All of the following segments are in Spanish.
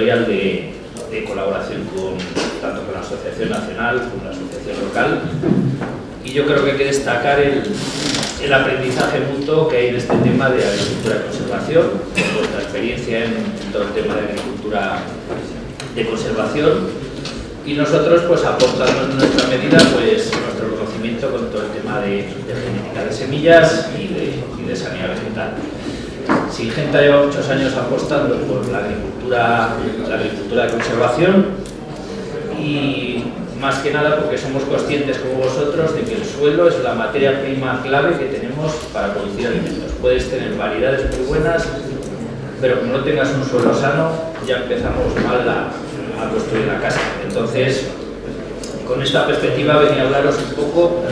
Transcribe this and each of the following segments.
sectorial de colaboración tanto con la Asociación Nacional como la Asociación Local, y yo creo que hay que destacar el aprendizaje mutuo que hay en este tema de agricultura de conservación, nuestra experiencia en todo el tema de agricultura de conservación, y nosotros pues aportando en nuestra medida pues nuestro conocimiento con todo el tema de genética de semillas y de sanidad vegetal. Singenta lleva muchos años apostando por la agricultura de conservación, y más que nada porque somos conscientes como vosotros de que el suelo es la materia prima clave que tenemos para producir alimentos. Puedes tener variedades muy buenas, pero como no tengas un suelo sano, ya empezamos mal a construir la casa. Entonces, con esta perspectiva venía a hablaros un poco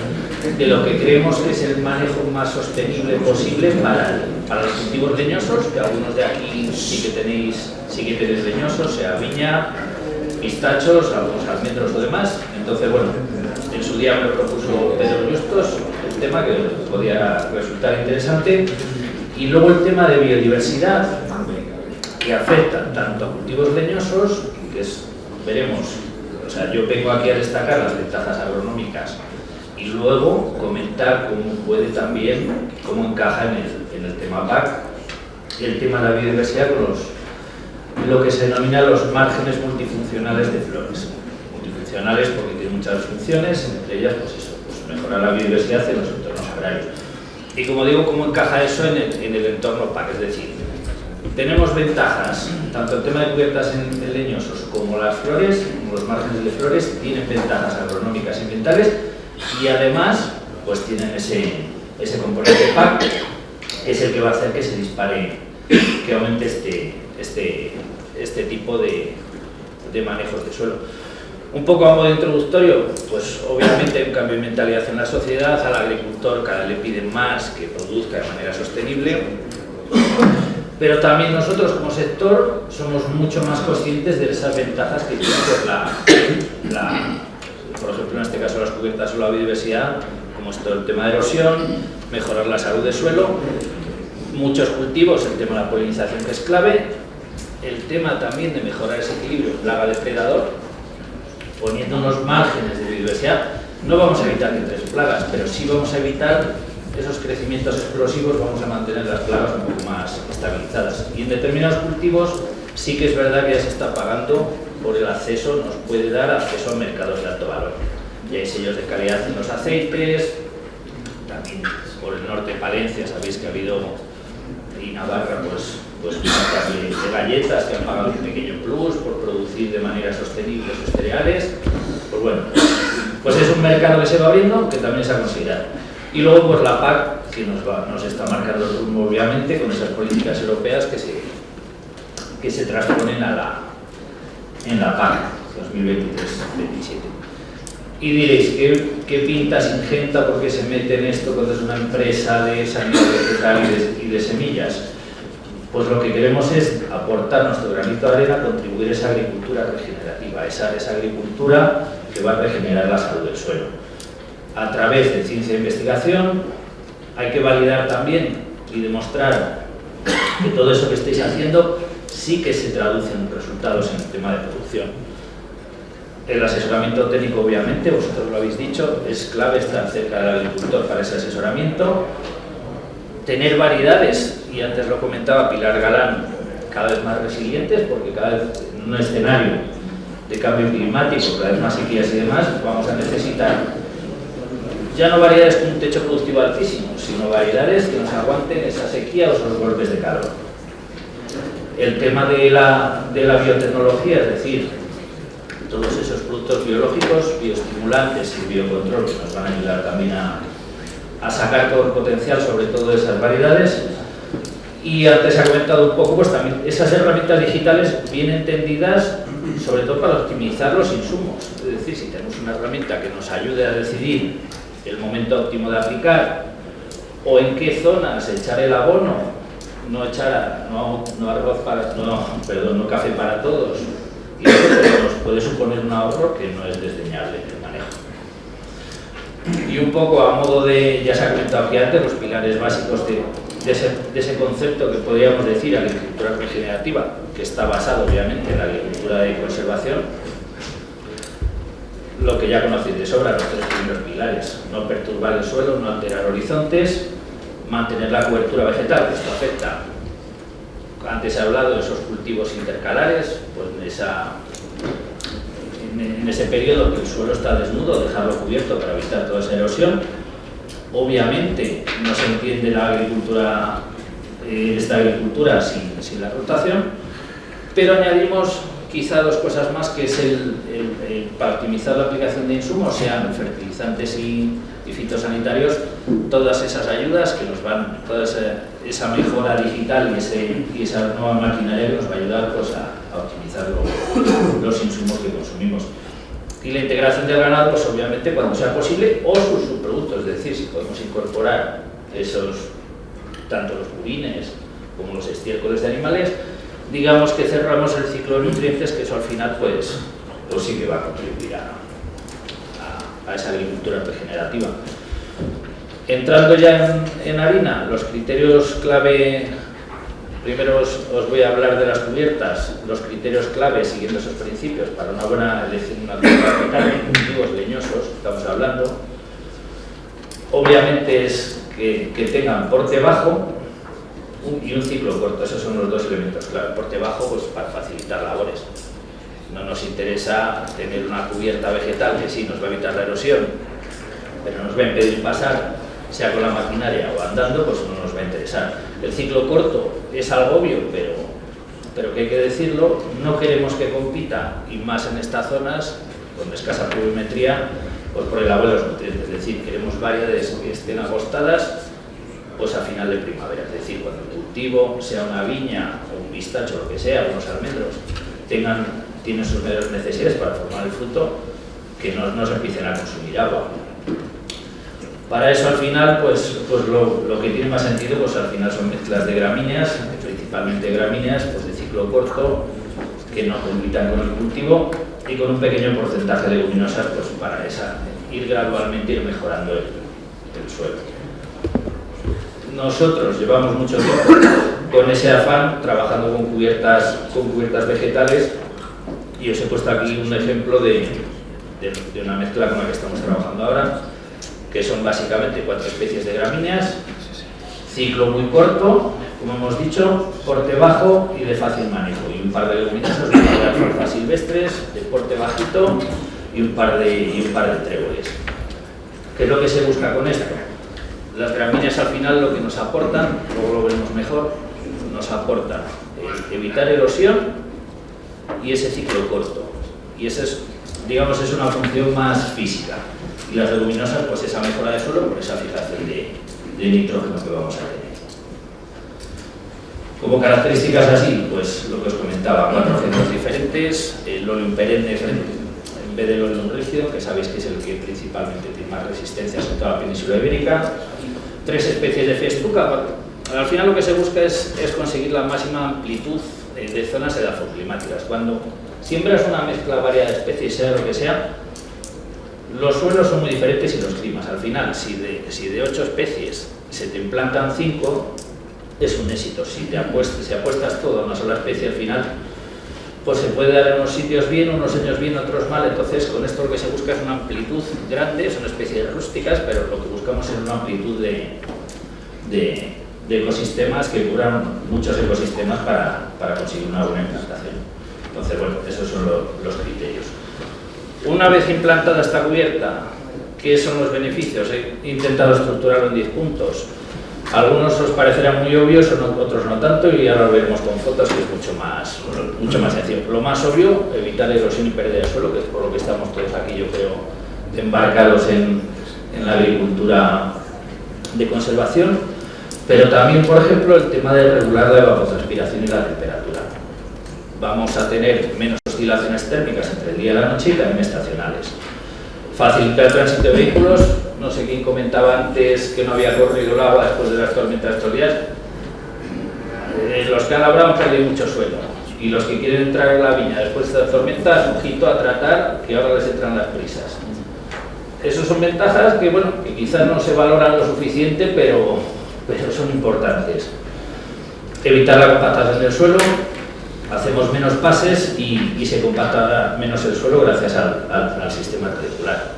de lo que creemos que es el manejo más sostenible posible para los cultivos leñosos, que algunos de aquí sí que tenéis leñosos, sea viña, pistachos, algunos almendros o demás. Entonces, bueno, en su día me lo propuso Pedro Justos, el tema que podía resultar interesante, y luego el tema de biodiversidad, que afecta tanto a cultivos leñosos, que veremos, o sea, yo vengo aquí a destacar las ventajas agronómicas y luego comentar cómo puede también, cómo encaja en el tema PAC, el tema de la biodiversidad con lo que se denomina los márgenes multifuncionales de flores. Multifuncionales porque tienen muchas funciones, entre ellas pues eso, pues mejorar la biodiversidad en los entornos agrarios. Y como digo, cómo encaja eso en el entorno PAC, es decir, tenemos ventajas, tanto el tema de cubiertas en leñosos como las flores, como los márgenes de flores, tienen ventajas agronómicas y ambientales, y además pues tienen ese componente PAC, que es el que va a hacer que se dispare, que aumente este tipo de manejos de suelo. Un poco a modo introductorio, pues obviamente hay un cambio de mentalidad en la sociedad, al agricultor cada vez le piden más que produzca de manera sostenible, pero también nosotros como sector somos mucho más conscientes de esas ventajas que tiene pues, por ejemplo, en este caso las cubiertas o la biodiversidad, como es todo el tema de erosión, mejorar la salud del suelo, muchos cultivos, el tema de la polinización que es clave, el tema también de mejorar ese equilibrio plaga-depredador, poniendo unos márgenes de biodiversidad. No vamos a evitar que entre plagas, pero sí vamos a evitar esos crecimientos explosivos, vamos a mantener las plagas un poco más estabilizadas. Y en determinados cultivos sí que es verdad que ya se está pagando por el acceso, nos puede dar acceso a mercados de alto valor. Ya hay sellos de calidad en los aceites, también por el norte de Palencia, sabéis que ha habido, y Navarra, pues marcas de galletas que han pagado un pequeño plus por producir de manera sostenible sus cereales. Pues bueno, pues es un mercado que se va abriendo, que también se ha considerado. Y luego pues la PAC, que nos está marcando el rumbo obviamente con esas políticas europeas que se transponen en la PAC 2023-27. Y diréis, ¿qué pinta Singenta? ¿Por qué se mete en esto cuando es una empresa de sanidad vegetal y de semillas? Pues lo que queremos es aportar nuestro granito de arena, contribuir a esa agricultura regenerativa, esa agricultura que va a regenerar la salud del suelo. A través de ciencia e investigación hay que validar también y demostrar que todo eso que estáis haciendo sí que se traduce en resultados en el tema de producción. El asesoramiento técnico, obviamente, vosotros lo habéis dicho, es clave estar cerca del agricultor para ese asesoramiento. Tener variedades, y antes lo comentaba Pilar Galán, cada vez más resilientes, porque cada vez en un escenario de cambio climático, cada vez más sequías y demás, vamos a necesitar ya no variedades con un techo productivo altísimo, sino variedades que nos aguanten esa sequía o esos golpes de calor. El tema de la biotecnología, es decir, todos esos productos biológicos, bioestimulantes y biocontrol que nos van a ayudar también a sacar todo el potencial, sobre todo de esas variedades. Y antes se ha comentado un poco, pues también esas herramientas digitales bien entendidas, sobre todo para optimizar los insumos. Es decir, si tenemos una herramienta que nos ayude a decidir el momento óptimo de aplicar o en qué zonas echar el abono, no café para todos, y eso nos puede suponer un ahorro que no es desdeñable en el manejo. Y un poco a modo de, ya se ha comentado aquí antes, los pilares básicos de ese concepto que podríamos decir agricultura regenerativa, que está basado obviamente en la agricultura de conservación, lo que ya conocéis de sobra, los tres primeros pilares: no perturbar el suelo, no alterar horizontes, mantener la cobertura vegetal, que esto afecta. Antes he hablado de esos cultivos intercalares, pues en ese periodo que el suelo está desnudo, dejarlo cubierto para evitar toda esa erosión. Obviamente no se entiende la agricultura, esta agricultura sin la rotación, pero añadimos quizá dos cosas más, que es para optimizar la aplicación de insumos, sean fertilizantes y fitosanitarios, todas esas ayudas que nos van, toda esa mejora digital y esa nueva maquinaria que nos va a ayudar pues, a optimizar los insumos que consumimos. Y la integración del ganado, pues obviamente cuando sea posible, o sus subproductos, es decir, si podemos incorporar tanto los purines como los estiércoles de animales, digamos que cerramos el ciclo de nutrientes, que eso al final pues sí que va a contribuir a esa agricultura regenerativa. Entrando ya en harina, los criterios clave, primero os voy a hablar de las cubiertas, los criterios clave siguiendo esos principios para una buena elección de una cubierta vegetal en cultivos leñosos, estamos hablando. Obviamente es que tengan porte bajo y un ciclo corto, esos son los dos elementos clave. Porte bajo, pues para facilitar labores. No nos interesa tener una cubierta vegetal que sí nos va a evitar la erosión, pero nos va a impedir pasar, sea con la maquinaria o andando, pues no nos va a interesar. El ciclo corto es algo obvio, pero que hay que decirlo, no queremos que compita, y más en estas zonas con escasa pluviometría, pues por el agua de los nutrientes. Es decir, queremos variedades que estén agostadas pues a final de primavera, es decir, cuando el cultivo, sea una viña o un pistacho, lo que sea, unos almendros, tienen sus necesidades para formar el fruto, que no se empiecen a consumir agua. Para eso al final, pues lo que tiene más sentido, pues al final son mezclas de gramíneas, principalmente gramíneas, pues de ciclo corto, que no compitan con el cultivo, y con un pequeño porcentaje de leguminosas, pues para ir gradualmente mejorando el suelo. Nosotros llevamos mucho tiempo con ese afán, trabajando con cubiertas vegetales, y os he puesto aquí un ejemplo de una mezcla con la que estamos trabajando ahora, que son básicamente 4 especies de gramíneas, ciclo muy corto, como hemos dicho, porte bajo y de fácil manejo, y un par de leguminosas, un par de alfalfas silvestres de porte bajito y un par de tréboles. ¿Qué es lo que se busca con esto? Las gramíneas al final lo que nos aportan, luego lo veremos mejor, nos aportan evitar erosión y ese ciclo corto. Y ese es, digamos, es una función más física. Y las leguminosas, pues esa mejora de suelo por esa fijación de nitrógeno que vamos a tener. Como características así, pues lo que os comentaba, 4 géneros diferentes, el óleo perenne en vez del óleo rígido, que sabéis que es el que principalmente tiene más resistencias en toda la península ibérica, 3 especies de festuca. Al final lo que se busca es conseguir la máxima amplitud de zonas edafoclimáticas. Cuando siembras una mezcla variada de especies, sea lo que sea, los suelos son muy diferentes y los climas. Al final, si de 8 especies se te implantan 5, es un éxito. Si apuestas todo a una sola especie, al final pues se puede dar en unos sitios bien, unos años bien, otros mal. Entonces, con esto lo que se busca es una amplitud grande, son especies rústicas, pero lo que buscamos es una amplitud de ecosistemas que cubran muchos ecosistemas para conseguir una buena implantación. Entonces, bueno, esos son los criterios. Una vez implantada esta cubierta, ¿qué son los beneficios? He intentado estructurarlo en 10 puntos. Algunos os parecerán muy obvios, otros no tanto, y ahora lo veremos con fotos, que es mucho más sencillo. Lo más obvio, evitar erosión y pérdida de suelo, que es por lo que estamos todos aquí, yo creo, embarcados en la agricultura de conservación, pero también, por ejemplo, el tema de regular la evapotranspiración y la temperatura. Vamos a tener menos oscilaciones térmicas entre el día y la noche y también estacionales. Facilitar el tránsito de vehículos. No sé quién comentaba antes que no había corrido el agua después de las tormentas de estos días. Los que han labrado han perdido mucho suelo, y los que quieren entrar en la viña después de las tormentas, ojito a tratar, que ahora les entran las prisas. Esas son ventajas que, bueno, que quizás no se valoran lo suficiente, pero pero son importantes. Evitar la compactación del suelo, hacemos menos pases y se compacta menos el suelo gracias al sistema radicular.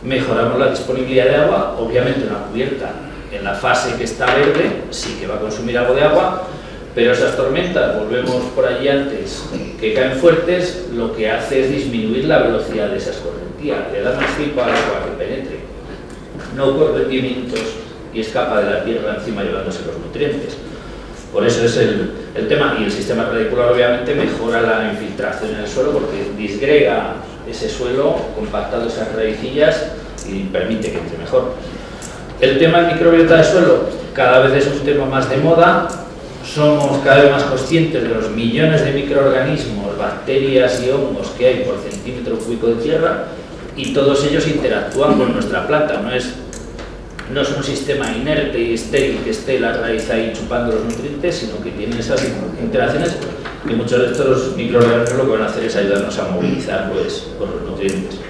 Mejoramos la disponibilidad de agua, obviamente una cubierta en la fase que está verde sí que va a consumir algo de agua, pero esas tormentas, volvemos por allí antes, que caen fuertes, lo que hace es disminuir la velocidad de esa escorrentía, le da más tiempo al agua que penetre. No corre 10 minutos y escapa de la tierra encima llevándose los nutrientes. Por eso es el tema, y el sistema radicular obviamente mejora la infiltración en el suelo porque disgrega ese suelo compactando esas raicillas y permite que entre mejor. El tema de microbiota de suelo cada vez es un tema más de moda. Somos cada vez más conscientes de los millones de microorganismos, bacterias y hongos que hay por centímetro cúbico de tierra y todos ellos interactúan con nuestra planta. No es un sistema inerte y estéril que esté la raíz ahí chupando los nutrientes, sino que tiene esas interacciones y muchos de estos microorganismos lo que van a hacer es ayudarnos a movilizar pues, por los nutrientes.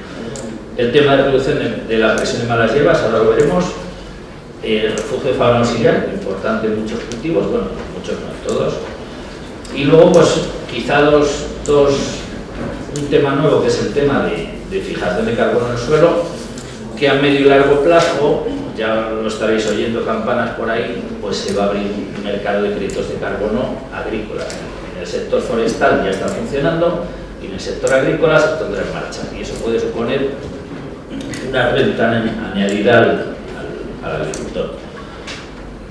El tema de reducción de la presión de malas hierbas, ahora lo veremos. El refugio de fauna auxiliar, importante en muchos cultivos, bueno, muchos no en todos. Y luego, pues, quizá un tema nuevo, que es el tema de fijación de carbono en el suelo, que a medio y largo plazo, ya lo estaréis oyendo campanas por ahí, pues se va a abrir un mercado de créditos de carbono agrícola. En el sector forestal ya está funcionando y en el sector agrícola se pondrá en marcha. Y eso puede suponer una renta añadida al agricultor.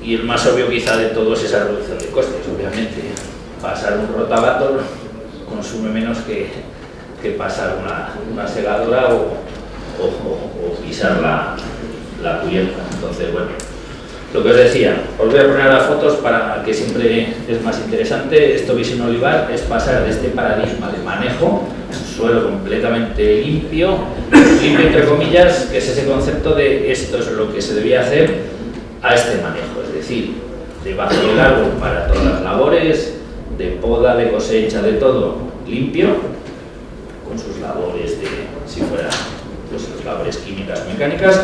Y el más obvio quizá de todos es esa reducción de costes. Obviamente, pasar un rotavator consume menos que pasar una segadora o pisar la cubierta. Entonces, bueno, lo que os decía, os voy a poner las fotos para que siempre es más interesante. Esto Visión Olivar es pasar de este paradigma de manejo, suelo completamente limpio entre comillas, que es ese concepto de esto es lo que se debía hacer, a este manejo, es decir, de bajo del árbol para todas las labores, de poda, de cosecha, de todo limpio, con sus labores de, si fuera, pues sus labores químicas, mecánicas,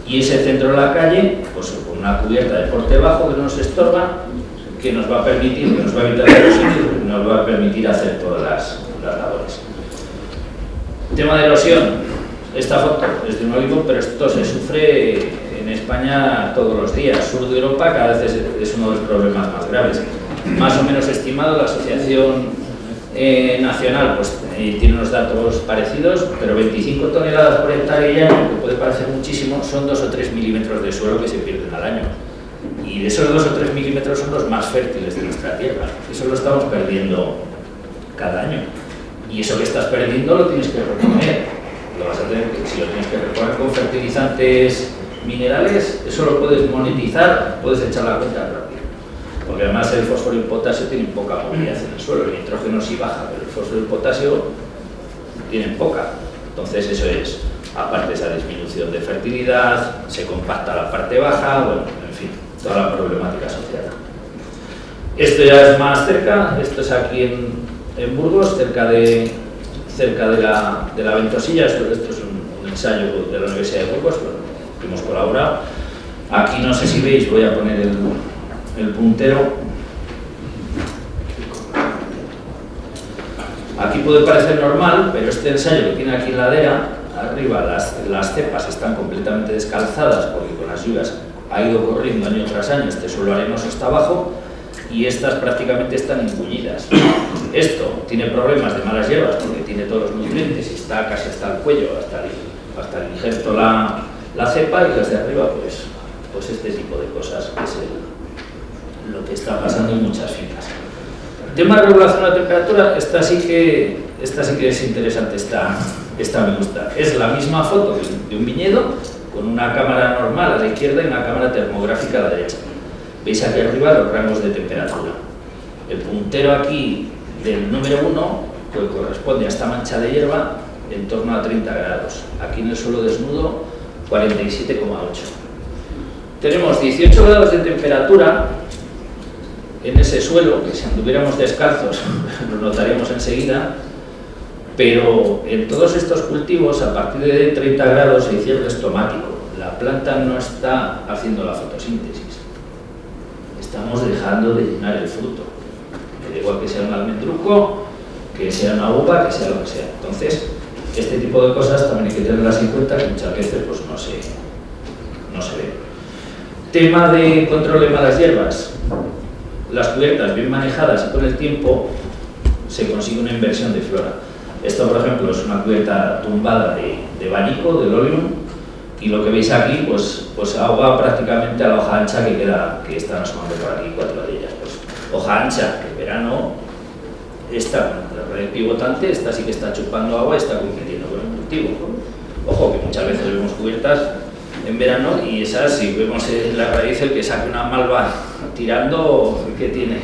y ese centro de la calle, pues con una cubierta de porte bajo que no nos estorba, que nos va a permitir, que nos va a evitar erosión y nos va a permitir hacer todas las labores. Tema de erosión. Esta foto es de un olivo, pero esto se sufre en España todos los días. Sur de Europa cada vez es uno de los problemas más graves. Más o menos estimado, la Asociación Nacional pues, tiene unos datos parecidos, pero 25 toneladas por hectárea y año, que puede parecer muchísimo, son 2 o 3 milímetros de suelo que se pierden al año. Y de esos 2 o 3 milímetros son los más fértiles de nuestra tierra. Eso lo estamos perdiendo cada año. Y eso que estás perdiendo lo tienes que reponer. Lo vas a tener que, si lo tienes que reponer con fertilizantes minerales, eso lo puedes monetizar, puedes echar la cuenta rápido. Porque además el fósforo y el potasio tienen poca movilidad en el suelo, el nitrógeno sí baja, pero el fósforo y el potasio tienen poca. Entonces eso es, aparte de esa disminución de fertilidad, se compacta la parte baja, bueno, en fin, toda la problemática asociada. Esto ya es más cerca, esto es aquí en Burgos, cerca de la Ventosilla. Esto es un ensayo de la Universidad de Burgos, que hemos colaborado. Aquí no sé si veis, voy a poner el puntero. Aquí puede parecer normal, pero este ensayo que tiene aquí en la ladera, arriba las cepas están completamente descalzadas porque con las lluvias ha ido corriendo año tras año, este suelo arenoso está abajo y estas prácticamente están engullidas. Esto tiene problemas de malas hierbas porque tiene todos los nutrientes y está casi hasta el cuello, hasta el injerto la cepa, y las de arriba pues este tipo de cosas que es lo que está pasando en muchas fincas. Tema de regulación de la temperatura, esta sí que es interesante, esta me gusta. Es la misma foto de un viñedo con una cámara normal a la izquierda y una cámara termográfica a la derecha. Veis aquí arriba los rangos de temperatura. El puntero aquí del número 1 que corresponde a esta mancha de hierba en torno a 30 grados. Aquí en el suelo desnudo 47,8. Tenemos 18 grados de temperatura en ese suelo, que si anduviéramos descalzos lo notaríamos enseguida, pero en todos estos cultivos a partir de 30 grados hay cierre estomático. La planta no está haciendo la fotosíntesis. estamos dejando de llenar el fruto. Me da igual que sea un almendruco, que sea una uva, que sea lo que sea. Entonces, este tipo de cosas también hay que tenerlas en cuenta, que muchas veces pues, no se ve. Tema de control de malas hierbas. Las cubiertas bien manejadas y con el tiempo se consigue una inversión de flora. Esto, por ejemplo, es una cubierta tumbada de abanico, de Lolium, y lo que veis aquí, pues ahoga prácticamente a la hoja ancha que están asomando por aquí, 4 de ellas. Pues, hoja ancha, que en verano está la red pivotante, esta sí que está chupando agua y está compitiendo con el cultivo. Ojo, que muchas veces vemos cubiertas en verano y esas, si vemos en la raíz, el que saque una malva tirando, ¿qué tiene?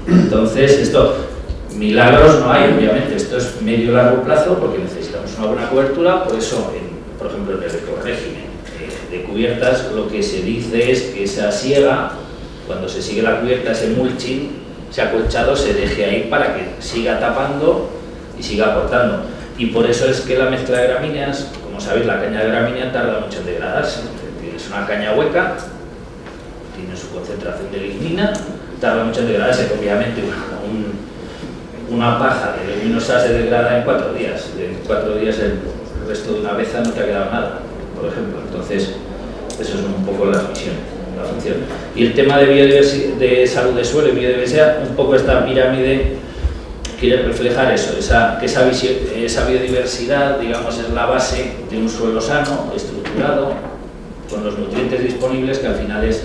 Entonces, esto, milagros no hay, obviamente, esto es medio largo plazo porque necesitamos una buena cobertura, por eso, por ejemplo, en el régimen de cubiertas, lo que se dice es que esa siega, cuando se sigue la cubierta, ese mulching, ese acolchado, se deje ahí para que siga tapando y siga aportando. Y por eso es que la mezcla de gramíneas, como sabéis, la caña de gramínea tarda mucho en degradarse. Tienes una caña hueca, tiene su concentración de lignina, tarda mucho en degradarse. Obviamente una paja de leguminosa se degrada en 4 días. En 4 días el resto de una beza no te ha quedado nada, por ejemplo. Entonces, eso es un poco la misión, la función. Y el tema de salud de suelo y biodiversidad, un poco esta pirámide quiere reflejar eso, que esa biodiversidad, digamos, es la base de un suelo sano, estructurado, con los nutrientes disponibles, que al final es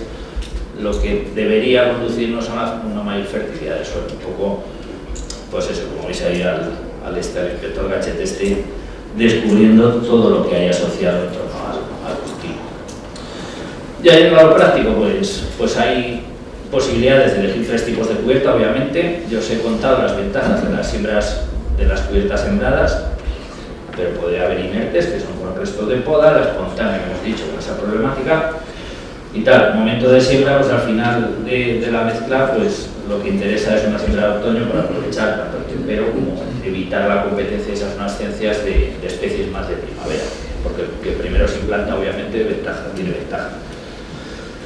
lo que debería conducirnos a una mayor fertilidad del suelo. Un poco, pues eso, como veis ahí al inspector Gachete descubriendo todo lo que hay asociado en torno al cultivo. Ya en el lado práctico, pues hay posibilidades de elegir 3 tipos de cubierta, obviamente. Yo os he contado las ventajas de las siembras de las cubiertas sembradas, pero podría haber inertes, que son con restos de poda, la espontánea, hemos dicho, con esa problemática y tal. Momento de siembra, pues al final de la mezcla, pues lo que interesa es una siembra de otoño para aprovechar tanto el tempero como evitar la competencia de esas nascencias de especies más de primavera, porque el que primero se implanta, obviamente, tiene ventaja.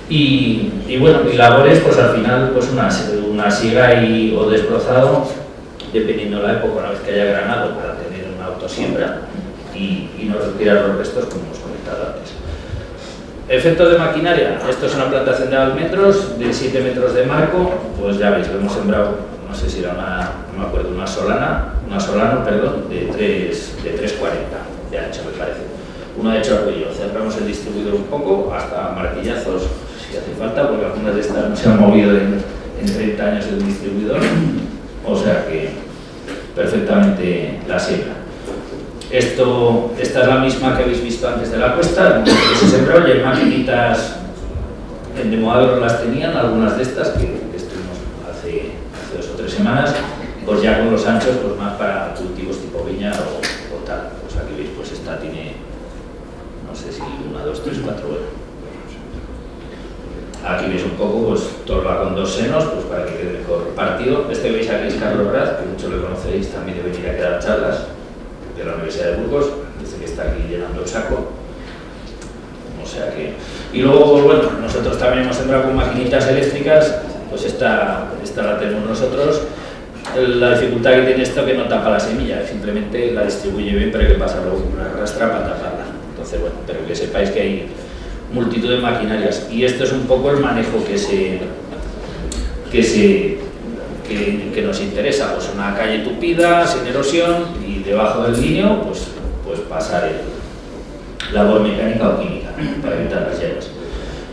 Y bueno, y labores, pues al final, pues una siega o desbrozado, dependiendo de la época, una vez que haya granado, para tener una autosiembra y no retirar los restos, como hemos comentado antes. Efectos de maquinaria. Esto es una plantación de almendros de 7 metros de marco. Pues ya veis, lo hemos sembrado, no sé si era no me acuerdo, una solano, perdón, de 3,40 de ancho, me parece. Uno de hecho arroyo. Cerramos el distribuidor un poco, hasta martillazos, si hace falta, porque algunas de estas no se han movido en 30 años el distribuidor. O sea que perfectamente la siembra. Esta es la misma que habéis visto antes de la cuesta, que se sembró, y hay maquinitas en Demoadro las tenían, algunas de estas que estuvimos hace 2 o 3 semanas, pues ya con los anchos, pues más para cultivos tipo viña o tal. Pues aquí veis, pues esta tiene, no sé si 1, 2, 3, 4, bueno. Aquí veis un poco, pues torba con 2 senos, pues para que quede mejor partido. Este que veis aquí es Carlos Braz, que muchos le conocéis, también debe venir a quedar charlas de la Universidad de Burgos, dice que está aquí llenando el saco. O sea que... Y luego, pues bueno, nosotros también hemos sembrado con maquinitas eléctricas, pues esta la tenemos nosotros. La dificultad que tiene esto es que no tapa la semilla, simplemente la distribuye bien, pero hay que pasar luego una rastra para taparla. Entonces, bueno, pero que sepáis que hay multitud de maquinarias. Y esto es un poco el manejo que nos interesa, pues una calle tupida, sin erosión, y debajo del lineo, pues pasar labor mecánica o química para evitar las hierbas.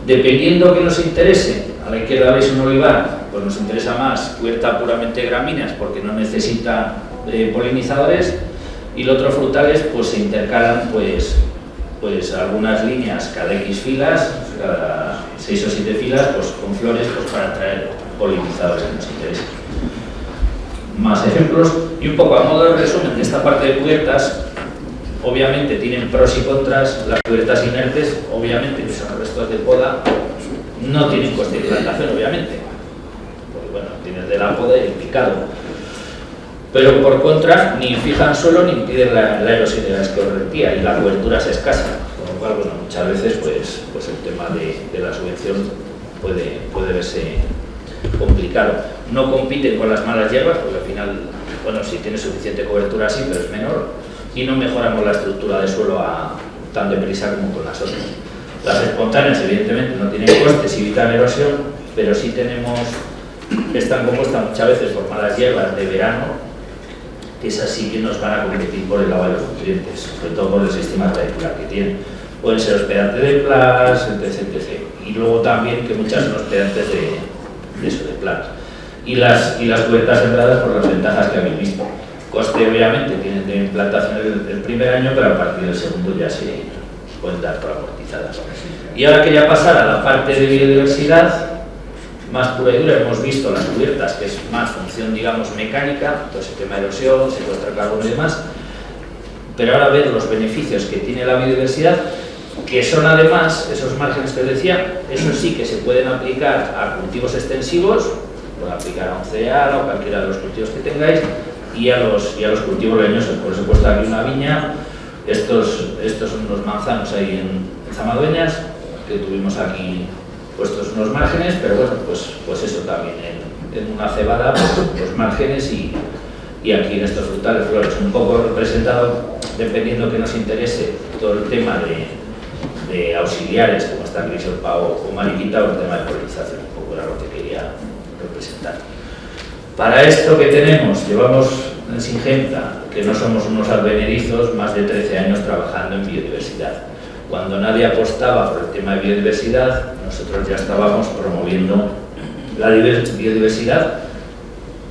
Dependiendo que nos interese, a la izquierda veis un olivar, pues nos interesa más cubierta puramente gramíneas porque no necesita polinizadores, y los otros frutales pues se intercalan pues algunas líneas cada X filas, cada 6 o 7 filas, pues con flores pues para atraer polinizadores que nos interesen. Más ejemplos, y un poco a modo de resumen de esta parte de cubiertas, obviamente tienen pros y contras. Las cubiertas inertes, obviamente, que son restos de poda, no tienen coste de plantación, obviamente, porque bueno, tienes de la poda y el picado. Pero por contra, ni fijan suelo ni impiden la erosión de la escorrentía, y la cobertura es escasa, con lo cual, bueno, muchas veces pues el tema de la subvención puede verse complicado. No compiten con las malas hierbas, porque al final, bueno, si tiene suficiente cobertura sí, pero es menor, y no mejoramos la estructura de suelo tan deprisa como con las otras. Las espontáneas, evidentemente, no tienen costes y evitan erosión, pero sí están compuestas muchas veces por malas hierbas de verano, que esas sí que nos van a competir por el lavado de los nutrientes, sobre todo por el sistema radicular que tienen. Pueden ser hospedantes de plagas, etc. Y luego también que muchas son hospedantes de plagas. Y las cubiertas sembradas por las ventajas que habéis visto. Coste, obviamente, tienen de implantación el primer año, pero a partir del segundo ya se pueden dar por amortizadas. Y ahora quería pasar a la parte de biodiversidad, más pura y dura. Hemos visto las cubiertas, que es más función, digamos, mecánica, todo ese tema de erosión, secuestro de carbono y demás, pero ahora ver los beneficios que tiene la biodiversidad, que son además, esos márgenes que os decía, eso sí que se pueden aplicar a cultivos extensivos, pueden aplicar a un cereal o cualquiera de los cultivos que tengáis, y a los cultivos leñosos. Por eso he puesto aquí una viña. Estos son unos manzanos ahí en Zamadueñas, que tuvimos aquí puestos unos márgenes, pero bueno, pues eso también, en una cebada, pues márgenes y aquí en estos frutales flores, un poco representado, dependiendo que nos interese, todo el tema de auxiliares, como está Grisopa o mariquita, o el tema de polinización, un poco era lo que quería representar. Para esto que tenemos, llevamos en Singenta, que no somos unos advenerizos, más de 13 años trabajando en biodiversidad. Cuando nadie apostaba por el tema de biodiversidad, nosotros ya estábamos promoviendo la biodiversidad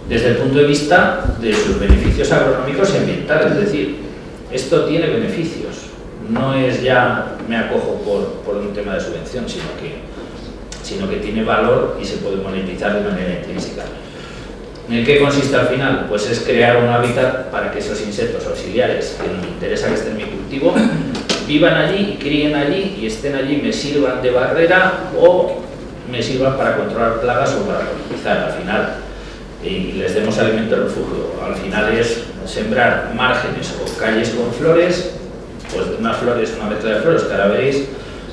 desde el punto de vista de sus beneficios agronómicos y ambientales. Es decir, esto tiene beneficios, no es ya me acojo por un tema de subvención, sino que tiene valor y se puede monetizar de manera intrínseca. ¿En qué consiste al final? Pues es crear un hábitat para que esos insectos auxiliares que me interesa que estén en mi cultivo vivan allí, críen allí y estén allí, me sirvan de barrera o me sirvan para controlar plagas o para polinizar al final, y les demos alimento de refugio. Al final es sembrar márgenes o calles con flores, pues una flor es una mezcla de flores que ahora veréis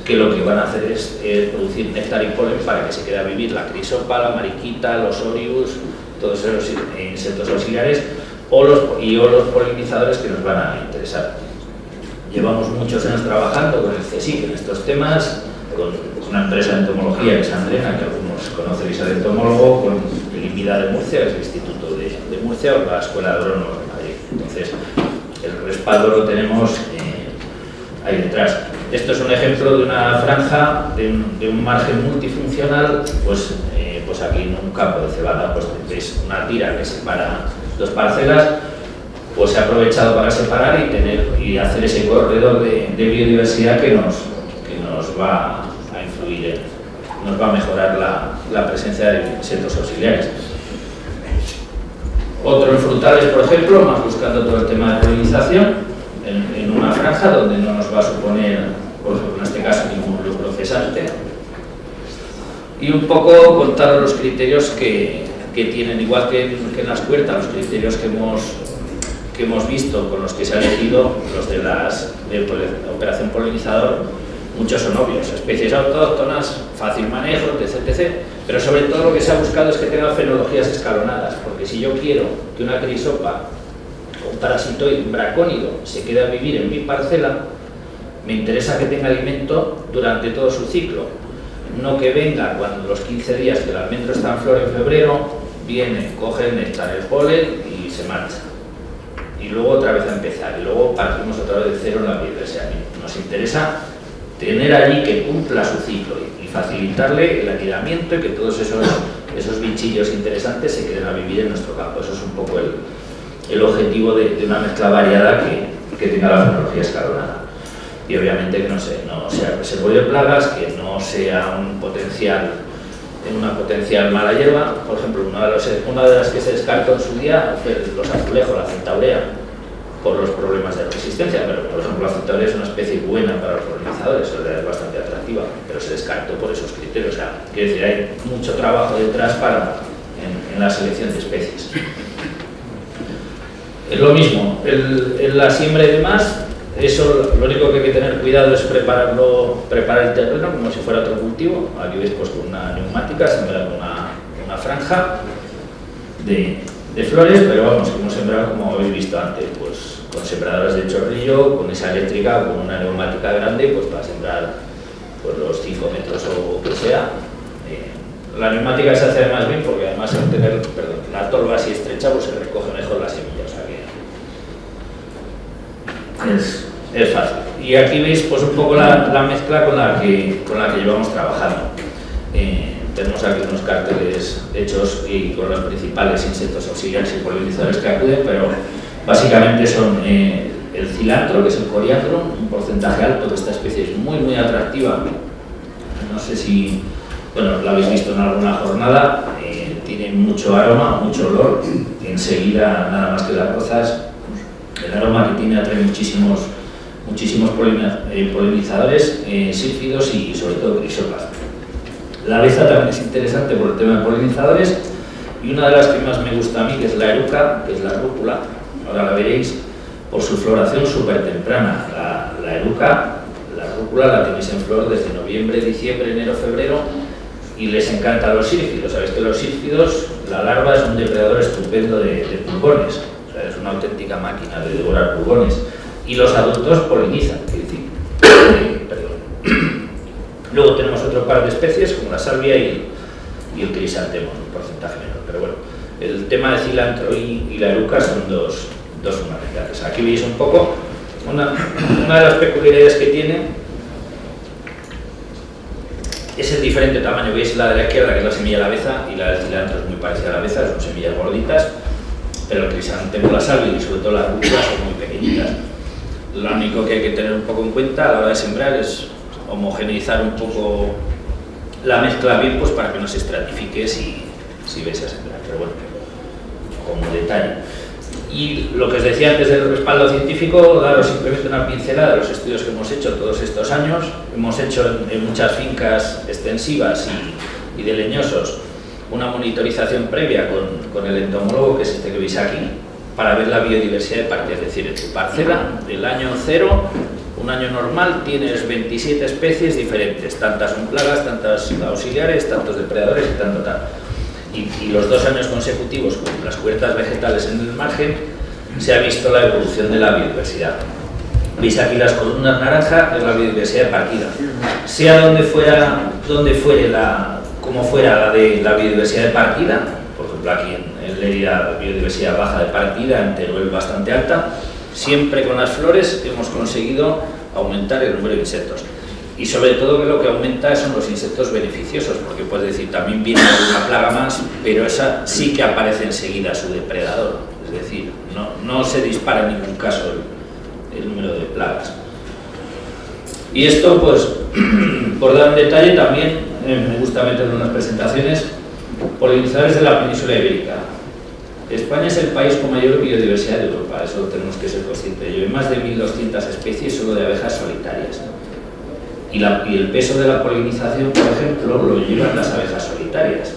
que lo que van a hacer es producir néctar y polen para que se quede a vivir la crisopa, la mariquita, los orius, todos esos insectos auxiliares o los polinizadores que nos van a interesar. Llevamos muchos años trabajando con el CSIC en estos temas, con una empresa de entomología que es Andrena, que algunos conocéis al entomólogo, con el IMIDA de Murcia, que es el Instituto de Murcia, o la Escuela de Agrónomos de Madrid. Entonces, el respaldo lo tenemos ahí detrás. Esto es un ejemplo de una franja, de un margen multifuncional, pues aquí en un campo de cebada, pues veis una tira que separa dos parcelas, pues se ha aprovechado para separar y hacer ese corredor de biodiversidad que nos va a influir, nos va a mejorar la presencia de insectos auxiliares. Otro en frutales, por ejemplo, más buscando todo el tema de polinización, en una franja donde no nos va a suponer, por ejemplo, en este caso, ningún lucro cesante. Y un poco contar los criterios que tienen, igual que en las puertas, los criterios que hemos visto, con los que se ha elegido, los de la operación polinizador, muchos son obvios, especies autóctonas, fácil manejo, etc. Pero sobre todo lo que se ha buscado es que tenga fenologías escalonadas, porque si yo quiero que una crisopa o un parasitoide, un bracónido, se quede a vivir en mi parcela, me interesa que tenga alimento durante todo su ciclo. No que venga cuando los 15 días que el almendro está en flor en febrero, viene, coge el néctar, el polen y se marcha. Y luego otra vez a empezar, y luego partimos otra vez de cero en la biodiversidad. Nos interesa tener allí que cumpla su ciclo y facilitarle el anidamiento y que todos esos bichillos interesantes se queden a vivir en nuestro campo. Eso es un poco el objetivo de una mezcla variada que tenga la fenología escalonada. Y obviamente que no sea reservorio de plagas, que no sea una potencial mala hierba. Por ejemplo, una de las que se descartó en su día fue los azulejos, la centaurea, por los problemas de resistencia, pero por ejemplo la centaurea es una especie buena para los polinizadores, es bastante atractiva, pero se descartó por esos criterios. O sea, quiero decir, hay mucho trabajo detrás en la selección de especies. Es lo mismo, en la siembra y demás, eso lo único que hay que tener cuidado es preparar el terreno como si fuera otro cultivo. Aquí veis pues con una neumática sembrando una franja de flores, pero vamos, que hemos sembrado como habéis visto antes, pues con sembradoras de chorrillo, con esa eléctrica, con una neumática grande, pues para sembrar pues, los 5 metros o que sea. La neumática se hace además bien porque además al tener la tolva así estrecha pues se recoge mejor la semilla, o sea que es fácil. Y aquí veis pues un poco la mezcla con la que llevamos trabajando. Tenemos aquí unos carteles hechos y con los principales insectos auxiliares y polinizadores que acuden, pero básicamente son el cilantro, que es el coriandro, un porcentaje alto de esta especie, es muy atractiva. No sé si bueno, lo habéis visto en alguna jornada, tiene mucho aroma, mucho olor, enseguida nada más que las rozas, el aroma que tiene atrae muchísimos polinizadores, sílfidos y sobre todo crisopas. La aveza también es interesante por el tema de polinizadores y una de las que más me gusta a mí, que es la eruca, que es la rúcula, ahora la veréis, por su floración súper temprana. La eruca, la rúcula la tenéis en flor desde noviembre, diciembre, enero, febrero y les encantan los sílfidos. Sabéis que los sílfidos, la larva es un depredador estupendo de pulgones, o sea, es una auténtica máquina de devorar pulgones y los adultos polinizan, es decir, perdón. Luego tenemos otro par de especies como la salvia y el crisantemo, un porcentaje menor, pero bueno, el tema de cilantro y la eruca son dos fundamentales. Aquí veis un poco una de las peculiaridades que tiene es el diferente tamaño. Veis la de la izquierda, que es la semilla de la aveza, y la del cilantro es muy parecida a la aveza, son semillas gorditas, pero el crisantemo, la salvia y sobre todo las rúculas son muy pequeñitas. Lo único que hay que tener un poco en cuenta a la hora de sembrar es homogeneizar un poco la mezcla bien, pues para que no se estratifique si vais a sembrar, pero bueno, como detalle. Y lo que os decía antes del respaldo científico, daros simplemente una pincelada de los estudios que hemos hecho todos estos años. Hemos hecho en muchas fincas extensivas y de leñosos una monitorización previa con el entomólogo, que es este que veis aquí, para ver la biodiversidad de partida. Es decir, en tu parcela, del año 0, un año normal, tienes 27 especies diferentes, tantas son plagas, tantas auxiliares, tantos depredadores y tanto tal. Y los 2 años consecutivos con las cubiertas vegetales en el margen se ha visto la evolución de la biodiversidad. Veis aquí las columnas naranja, es la biodiversidad de partida. Sea como fuera la de la biodiversidad de partida, por ejemplo aquí en Lérida biodiversidad baja de partida, en Teruel bastante alta, siempre con las flores hemos conseguido aumentar el número de insectos. Y sobre todo que lo que aumenta son los insectos beneficiosos, porque puedes decir, también viene una plaga más, pero esa sí que aparece enseguida su depredador. Es decir, no se dispara en ningún caso el número de plagas. Y esto, pues, por dar un detalle también, me gusta meterlo en las presentaciones, polinizadores de la península ibérica. España es el país con mayor biodiversidad de Europa, eso tenemos que ser conscientes. Lleva más de 1.200 especies solo de abejas solitarias. Y el peso de la polinización, por ejemplo, lo llevan las abejas solitarias,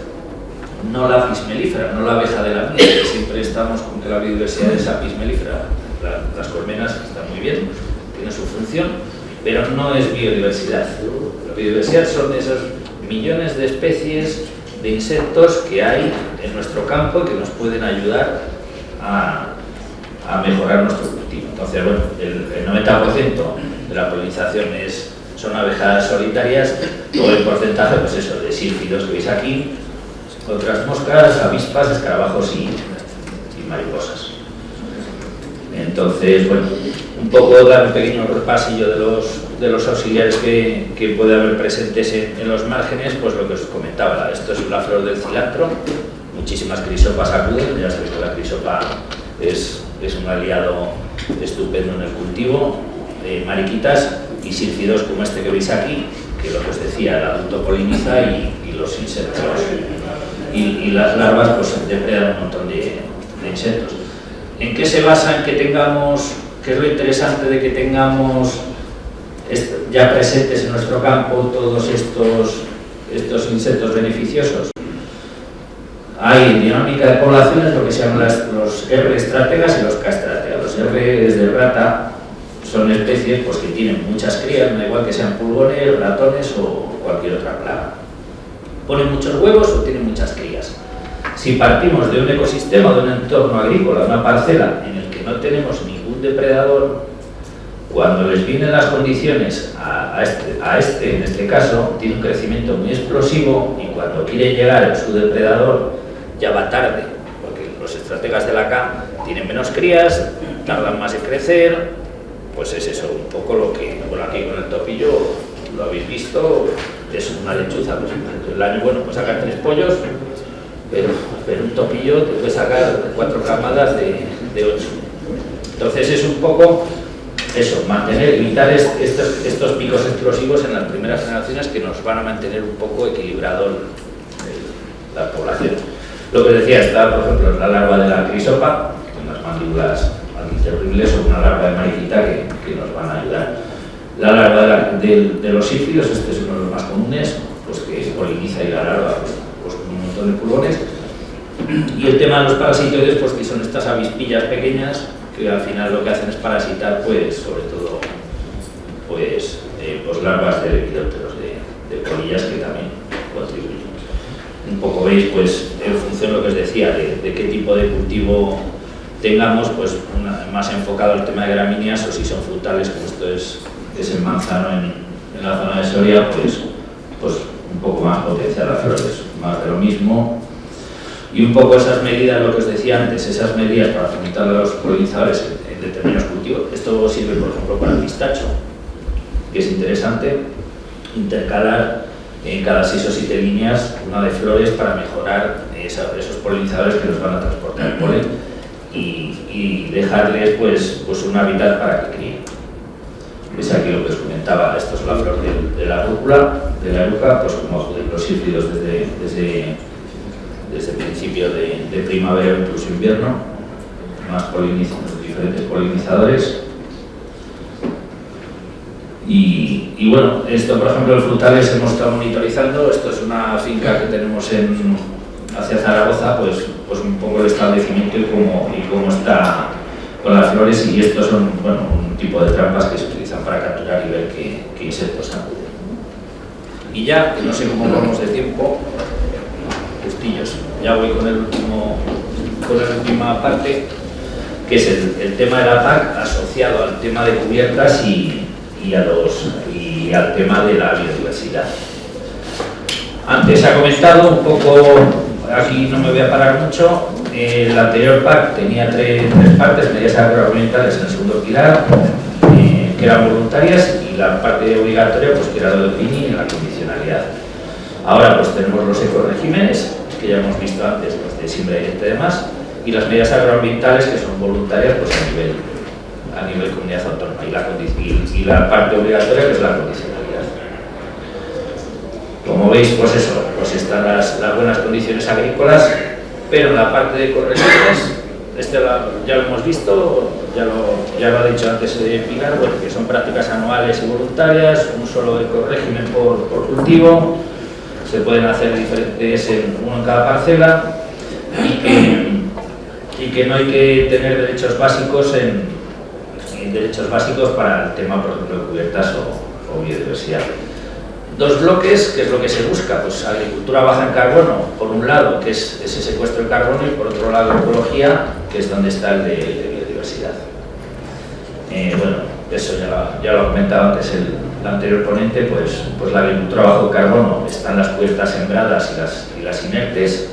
no la apis mellifera, no la abeja de la miel, que siempre estamos con que la biodiversidad es apis mellifera. Las colmenas están muy bien, tienen su función, pero no es biodiversidad. La biodiversidad son esos millones de especies de insectos que hay en nuestro campo y que nos pueden ayudar a mejorar nuestro cultivo. Entonces, bueno, el 90% de la polinización son abejas solitarias, luego el porcentaje, pues eso, de sílfidos que veis aquí, otras moscas, avispas, escarabajos y mariposas. Entonces, bueno, un poco dar un pequeño repasillo de los auxiliares que puede haber presentes en los márgenes, pues lo que os comentaba, esto es la flor del cilantro, muchísimas crisopas acuden, ya sabéis que la crisopa es un aliado estupendo en el cultivo, mariquitas y sílfidos como este que veis aquí, que lo que os decía, el adulto poliniza y los insectos y las larvas pues depredan un montón de insectos. ¿En qué se basa en que tengamos, qué es lo interesante de que tengamos ya presentes en nuestro campo todos estos insectos beneficiosos? Hay dinámica de poblaciones, lo que se llaman los R estrategas y los K estrategas. Los R es de rata, son especies pues, que tienen muchas crías, da igual que sean pulgones, ratones o cualquier otra plaga. ¿Ponen muchos huevos o tienen muchas crías? Si partimos de un ecosistema, de un entorno agrícola, una parcela en el que no tenemos ningún depredador, cuando les vienen las condiciones a este, en este caso, tiene un crecimiento muy explosivo y cuando quiere llegar su depredador ya va tarde, porque los estrategas de la CA tienen menos crías, tardan más en crecer, pues es eso, un poco lo que, bueno, aquí con el topillo lo habéis visto, es una lechuza, pues el año bueno pues sacar 3 pollos, pero un topillo te puede sacar 4 camadas de 8. Entonces es un poco eso, evitar estos picos explosivos en las primeras generaciones que nos van a mantener un poco equilibrado la población. Lo que decía, está por ejemplo la larva de la crisopa, con las mandíbulas terribles, o una larva de mariquita que nos van a ayudar. La larva de los sífidos, este es uno de los más comunes, pues que poliniza y la larva pues con un montón de pulgones. Y el tema de los parasitoides, pues que son estas avispillas pequeñas que al final lo que hacen es parasitar, pues sobre todo pues larvas de lepidópteros, de polillas que también contribuyen. Un poco veis, pues en función de lo que os decía, de qué tipo de cultivo tengamos, pues más enfocado al tema de gramíneas, o si son frutales, como esto es el manzano en la zona de Soria, pues un poco más potenciar las flores, más de lo mismo. Y un poco esas medidas, lo que os decía antes, esas medidas para fomentar a los polinizadores en determinados cultivos. Esto sirve, por ejemplo, para el pistacho, que es interesante, intercalar en cada 6 o 7 líneas una de flores para mejorar esos polinizadores que nos van a transportar el polen y dejarles pues un hábitat para que críen. Es aquí lo que os comentaba, esto es la flor de la rúcula, de la eruca, pues como los híbridos desde el principio de primavera o incluso invierno, más diferentes polinizadores. Y bueno, esto por ejemplo los frutales hemos estado monitorizando, esto es una finca que tenemos hacia Zaragoza, pues un poco el establecimiento y cómo está con las flores, y estos son bueno, un tipo de trampas que se utilizan para capturar y ver qué insectos acuden. Y ya, que no sé cómo vamos de tiempo, justillos, ya voy con la última parte, que es el tema de la PAC asociado al tema de cubiertas y al tema de la biodiversidad. Antes se ha comentado un poco, aquí no me voy a parar mucho, la anterior PAC tenía tres partes, medidas agroambientales en el segundo pilar, que eran voluntarias, y la parte obligatoria pues que era lo del PINI en la condicionalidad. Ahora pues tenemos los ecoregímenes, que ya hemos visto antes, los de siembra directa y demás, y las medidas agroambientales que son voluntarias pues a nivel comunidad autónoma, y la parte obligatoria que es la condicionalidad. Como veis, pues eso, pues están las buenas condiciones agrícolas, pero en la parte de ecoregímenes, ya lo hemos visto, ya lo ha dicho antes Pilar, bueno, que son prácticas anuales y voluntarias, un solo ecorégimen por cultivo, se pueden hacer diferentes, uno en cada parcela, y que no hay que tener derechos básicos para el tema, por ejemplo, de cubiertas o biodiversidad. 2 bloques, que es lo que se busca, pues agricultura baja en carbono, por un lado, que es ese secuestro de carbono, y por otro lado ecología, que es donde está el de biodiversidad. Bueno, eso ya lo ha comentado antes el anterior ponente, pues la agricultura bajo carbono están las cubiertas sembradas y las inertes,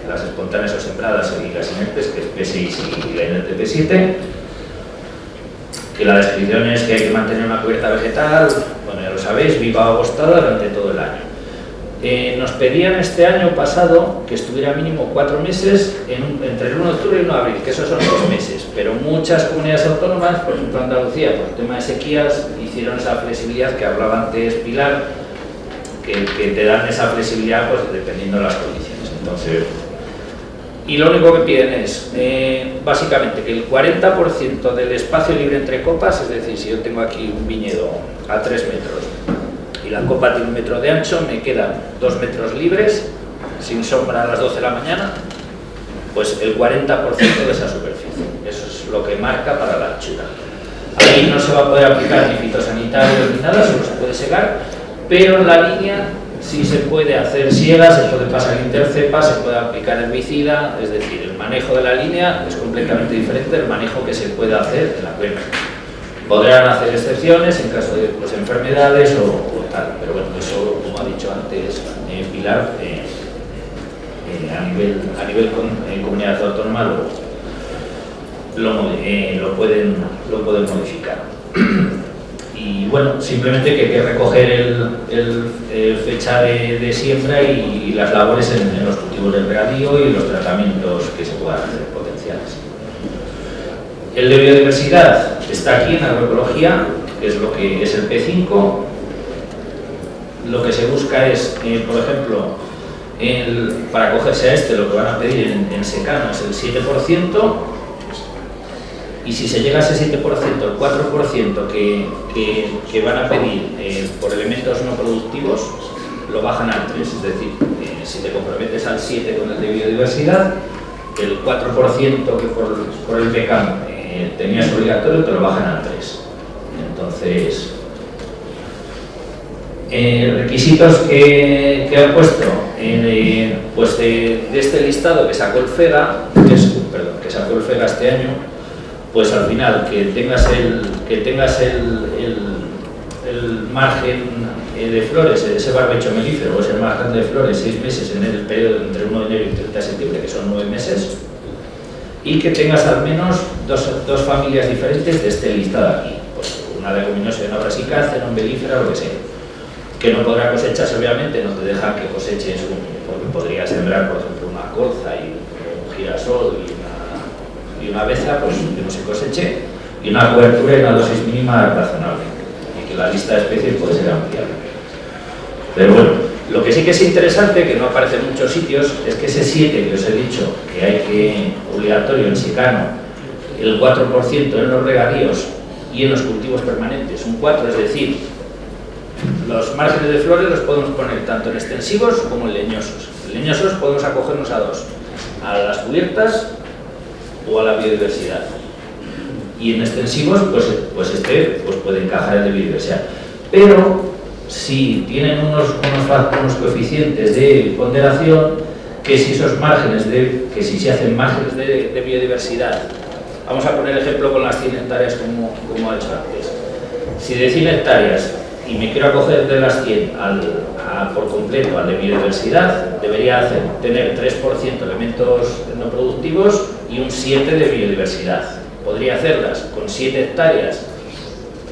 las espontáneas o sembradas y las inertes, que es P6 y la inerte P7, que la descripción es que hay que mantener una cubierta vegetal, bueno ya lo sabéis, viva o agostada durante todo el año. Nos pedían este año pasado que estuviera mínimo 4 meses entre el 1 de octubre y el 1 de abril, que esos son 6 meses, pero muchas comunidades autónomas, por ejemplo Andalucía, por el tema de sequías, hicieron esa flexibilidad que hablaba antes Pilar, que te dan esa flexibilidad pues dependiendo de las condiciones. Entonces, y lo único que piden es, básicamente, que el 40% del espacio libre entre copas, es decir, si yo tengo aquí un viñedo a 3 metros y la copa tiene 1 metro de ancho, me quedan 2 metros libres, sin sombra a las 12 de la mañana, pues el 40% de esa superficie. Eso es lo que marca para la anchura. Ahí no se va a poder aplicar ni fitosanitarios ni nada, solo se puede secar, pero en la línea sí se puede hacer siega, se puede pasar intercepa, se puede aplicar herbicida, es decir, el manejo de la línea es completamente diferente del manejo que se puede hacer en la cuenca. Podrán hacer excepciones en caso de pues, enfermedades o tal, pero bueno, eso, como ha dicho antes Pilar, a nivel comunidad autónoma lo pueden modificar. Y bueno, simplemente que hay que recoger el fecha de siembra y las labores en los cultivos del regadío y los tratamientos que se puedan hacer potenciales. El de biodiversidad está aquí en agroecología, que es lo que es el P5. Lo que se busca es, por ejemplo, para acogerse a lo que van a pedir en secano es el 7%, y si se llega a ese 7%, el 4% que van a pedir por elementos no productivos, lo bajan al 3%, es decir, si te comprometes al 7% con el de biodiversidad, el 4% que por el BECAM tenías obligatorio, te lo bajan al 3%. Entonces, requisitos que han puesto, pues de este listado que sacó el FEGA, que sacó el FEGA este año, pues al final que tengas el margen de flores, ese barbecho melífero, o ese margen de flores 6 meses en el periodo entre 1 de enero y 30 de septiembre, que son 9 meses, y que tengas al menos dos familias diferentes de este listado aquí, pues una leguminosa y una brasicácea, una melífera, lo que sea. Que no podrá cosecharse, obviamente, no te dejan que coseches, porque podría sembrar, por ejemplo, una colza y un girasol y una beza, pues que no se coseche, y una cobertura y una dosis mínima razonable, y que la lista de especies puede ser ampliable. Pero bueno, lo que sí que es interesante, que no aparece en muchos sitios, es que ese 7 que os he dicho, que hay que obligatorio en secano, el 4% en los regadíos y en los cultivos permanentes, un 4%, es decir, los márgenes de flores los podemos poner tanto en extensivos como en leñosos. En leñosos podemos acogernos a dos, a las cubiertas o a la biodiversidad. Y en extensivos, pues puede encajar el de biodiversidad. Pero si tienen unos coeficientes de ponderación, que si esos márgenes que si se hacen márgenes de biodiversidad, vamos a poner ejemplo con las 100 hectáreas como ha hecho antes. Si de 100 hectáreas y me quiero acoger de las 100 por completo al de biodiversidad, debería tener 3% elementos no productivos y un 7% de biodiversidad. Podría hacerlas con 7 hectáreas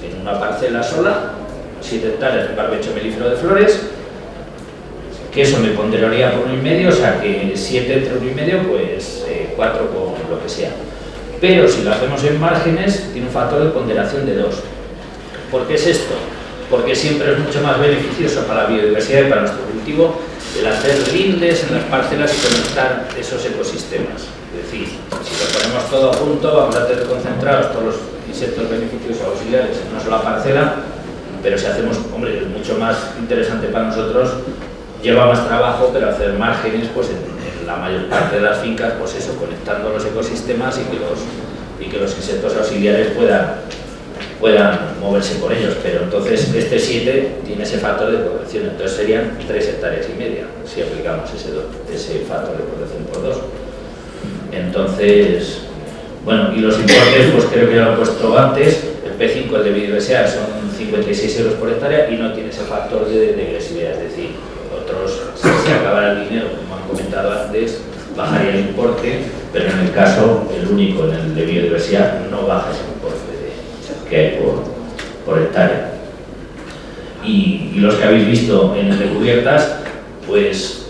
en una parcela sola, 7 hectáreas de barbecho melífero de flores, que eso me ponderaría por 1,5, o sea que 7 entre 1,5, pues 4 con lo que sea. Pero si lo hacemos en márgenes, tiene un factor de ponderación de 2. ¿Por qué es esto? Porque siempre es mucho más beneficioso para la biodiversidad y para nuestro cultivo el hacer lindes en las parcelas y conectar esos ecosistemas. Es decir, si lo ponemos todo junto, vamos a tener concentrados todos los insectos beneficiosos auxiliares en una sola parcela, pero si hacemos, hombre, es mucho más interesante para nosotros, lleva más trabajo, pero hacer márgenes, pues en la mayor parte de las fincas, pues eso, conectando los ecosistemas y que los insectos auxiliares puedan moverse por ellos, pero entonces este 7 tiene ese factor de protección, entonces serían 3,5 hectáreas si aplicamos ese factor de protección por 2. Entonces, bueno, y los importes, pues creo que ya lo he puesto antes, el P5, el de biodiversidad, son 56 euros por hectárea y no tiene ese factor de agresividad, es decir, si se acabara el dinero, como han comentado antes, bajaría el importe, pero en el caso, el único, en el de biodiversidad, no baja ese importe que hay por hectárea. Y los que habéis visto en el de cubiertas, pues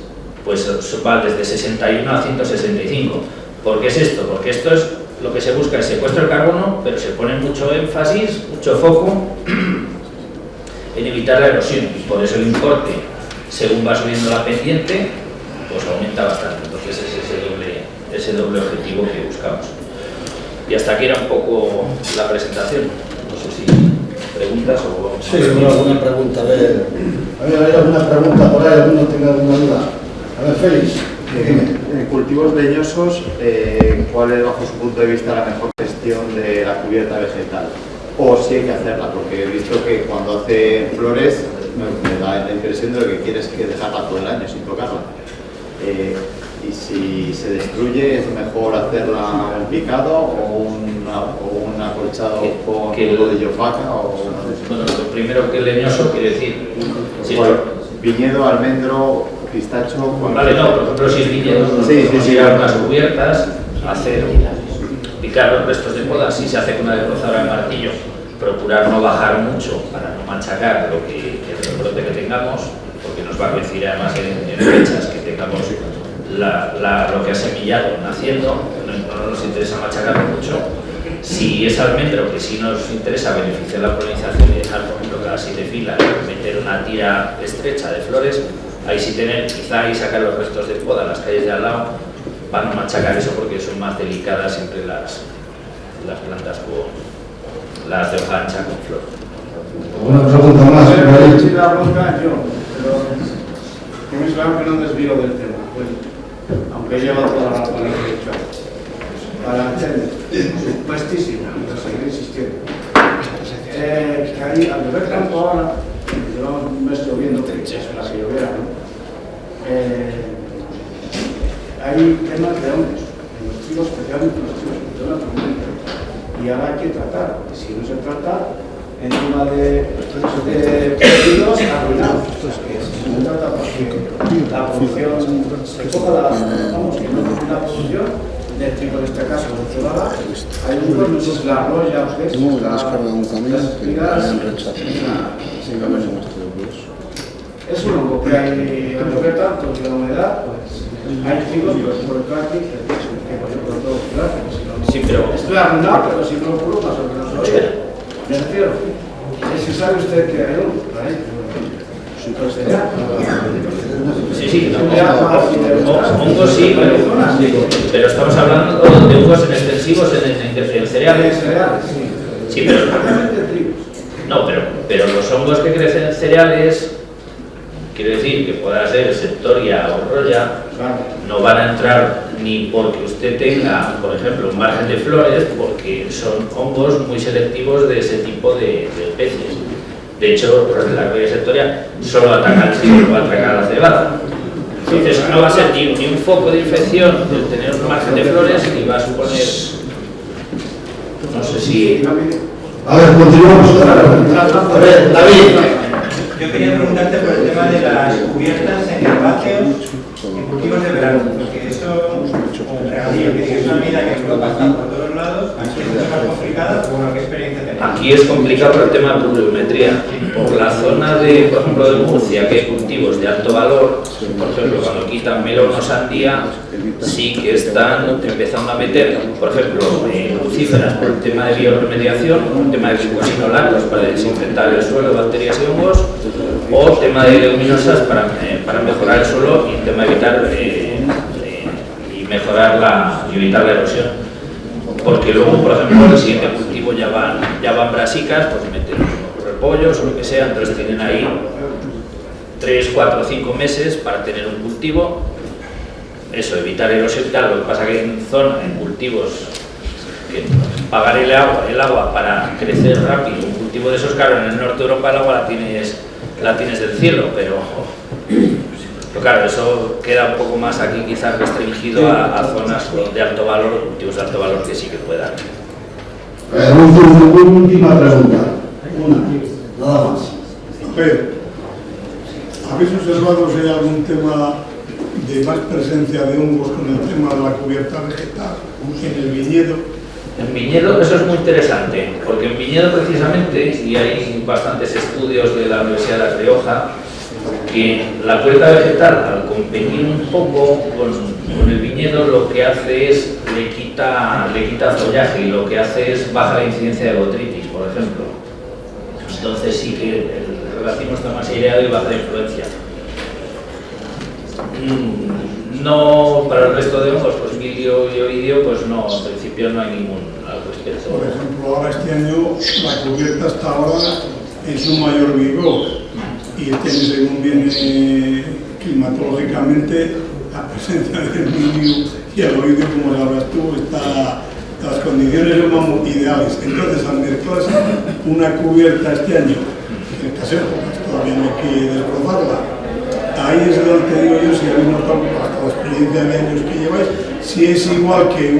va desde 61 a 165. ¿Por qué es esto? Porque esto es lo que se busca, el secuestro del carbono, pero se pone mucho énfasis, mucho foco en evitar la erosión, y por eso el importe, según va subiendo la pendiente, pues aumenta bastante. Entonces es ese doble objetivo que buscamos. Y hasta aquí era un poco la presentación. No sé si preguntas o vamos. Sí, alguna pregunta. A ver, ¿hay alguna pregunta por ahí? ¿Alguno tenga alguna duda? A ver, Félix. En cultivos leñosos, ¿cuál es bajo su punto de vista la mejor gestión de la cubierta vegetal? o si hay que hacerla, porque he visto que cuando hace flores me da la impresión de lo que quieres que dejarla todo el año sin tocarla. Y si se destruye, ¿es mejor hacerla en picado o un acolchado con rodillo faca? Bueno, lo primero que leñoso quiere decir... Si viñedo, almendro, pistacho... Vale, no, por ejemplo, si es viñedo, tirar unas cubiertas, picar los restos de poda, si se hace con una desbrozadora de martillo, procurar no bajar mucho para no machacar el rebrote que tengamos, porque nos va a coincidir además en fechas que tengamos lo que ha semillado naciendo, no nos interesa machacarlo mucho. Si es almendro, que sí nos interesa beneficiar la polinización y dejar, por ejemplo, cada 7 filas, meter una tira estrecha de flores, ahí sí tener, quizá ahí sacar los restos de poda a las calles de al lado, para no machacar eso porque son más delicadas siempre las plantas las de hoja ancha con flor. Una pregunta más. Sí, la bronca yo, pero tienes claro que no desvío del tema. Aunque lleva toda la palabra que he dicho. Para entender, supuestísimo, pero seguir insistiendo. Que ahí, al ver tanto ahora, yo me estoy viendo que es la que lloviera, ¿no? Hay temas de hongos, en los chicos, especialmente en los chicos que son naturalmente. Y ahora hay que tratar, porque si no se trata, encima de pedidos arruinados. Si no se trata porque la producción se coja vamos, que no tiene una producción del tipo en este caso controlada, hay un pueblo que es la roya, es un hongo que hay al llover tanto que la humedad, pues hay chicos por el plástico que por ejemplo todo plástico, Sí, pero... estoy arruinado, pero si no lo plumas o que no se oye. Me refiero. Si sabe usted que hay un ahí, pues sería. Sí, hongos sí, pero estamos hablando de hongos en extensivos en cereales. Sí, pero... No, pero los hongos que crecen en cereales, quiero decir que pueda ser septoria o roya, no van a entrar ni porque usted tenga, por ejemplo, un margen de flores, porque son hongos muy selectivos de ese tipo de especies. De hecho, la roya septoria solo ataca el trigo, no ataca la cebada. Entonces no va a ser ni un foco de infección el tener un margen de flores ni va a suponer, no sé si... A ver, continuamos. A ver, David. Yo quería preguntarte por el tema de las cubiertas en herbáceos y cultivos de verano, porque eso, regadío, que es una medida que puede pasar por todos lados, aquí es mucho más complicada, ¿qué experiencia tenéis? Aquí es complicado por el tema de pluviometría. Por la zona de, por ejemplo, de Murcia, que hay cultivos de alto valor, por ejemplo, cuando quitan melón o sandía, sí que están empezando a meter, por ejemplo, crucíferas por el tema de bioremediación, por el tema de glicosinolatos para desinfectar el suelo, bacterias y hongos, o tema de leguminosas para mejorar el suelo y el tema de evitar y mejorar y evitar la erosión. Porque luego, por ejemplo, el siguiente cultivo ya van brasicas, pues meten repollos o lo que sea, entonces tienen ahí 3, 4, 5 meses para tener un cultivo. Eso, evitar erosión y tal. Lo que pasa que en cultivos que pagar el agua para crecer rápido, un cultivo de esos, claro, en el norte de Europa el agua la tienes del cielo, pero claro, eso queda un poco más aquí quizás restringido a zonas de alto valor, cultivos de alto valor que sí que puedan. Una última pregunta. Nada más. ¿Habéis observado si hay algún tema de más presencia de hongos con el tema de la cubierta vegetal en el viñedo? En viñedo eso es muy interesante, porque en viñedo precisamente, y hay bastantes estudios de la Universidad de La Rioja, que la cubierta vegetal, al competir un poco con el viñedo, lo que hace es le quita follaje y lo que hace es baja la incidencia de botritis, por ejemplo. Entonces sí que el racimo está más aireado y baja la influencia. No, para el resto de hongos, pues milio y oidio, pues no, en principio no hay ningún al respecto. Por ejemplo, ahora este año la cubierta está ahora en su mayor vigor y tiene, según viene climatológicamente, la presencia del milio y el oidio, como sabrás tú, está las condiciones son ideales. Entonces, al mezclarse una cubierta este año, en estas épocas todavía no hay que desbrozarla, ahí es donde te digo yo, si habéis notado hasta la experiencia de años que lleváis, si es igual que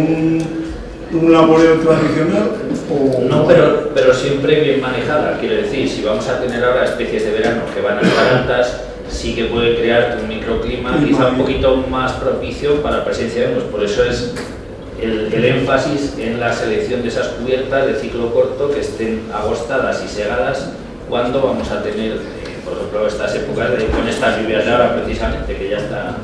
un laboreo tradicional o... No, pero siempre bien manejada. Quiero decir, si vamos a tener ahora especies de verano que van a estar altas, sí que puede crear un microclima quizá un poquito más propicio para la presencia de hongos. Por eso es el énfasis en la selección de esas cubiertas de ciclo corto que estén agostadas y segadas cuando vamos a tener, por ejemplo, estas épocas con estas lluvias de ahora precisamente, que ya está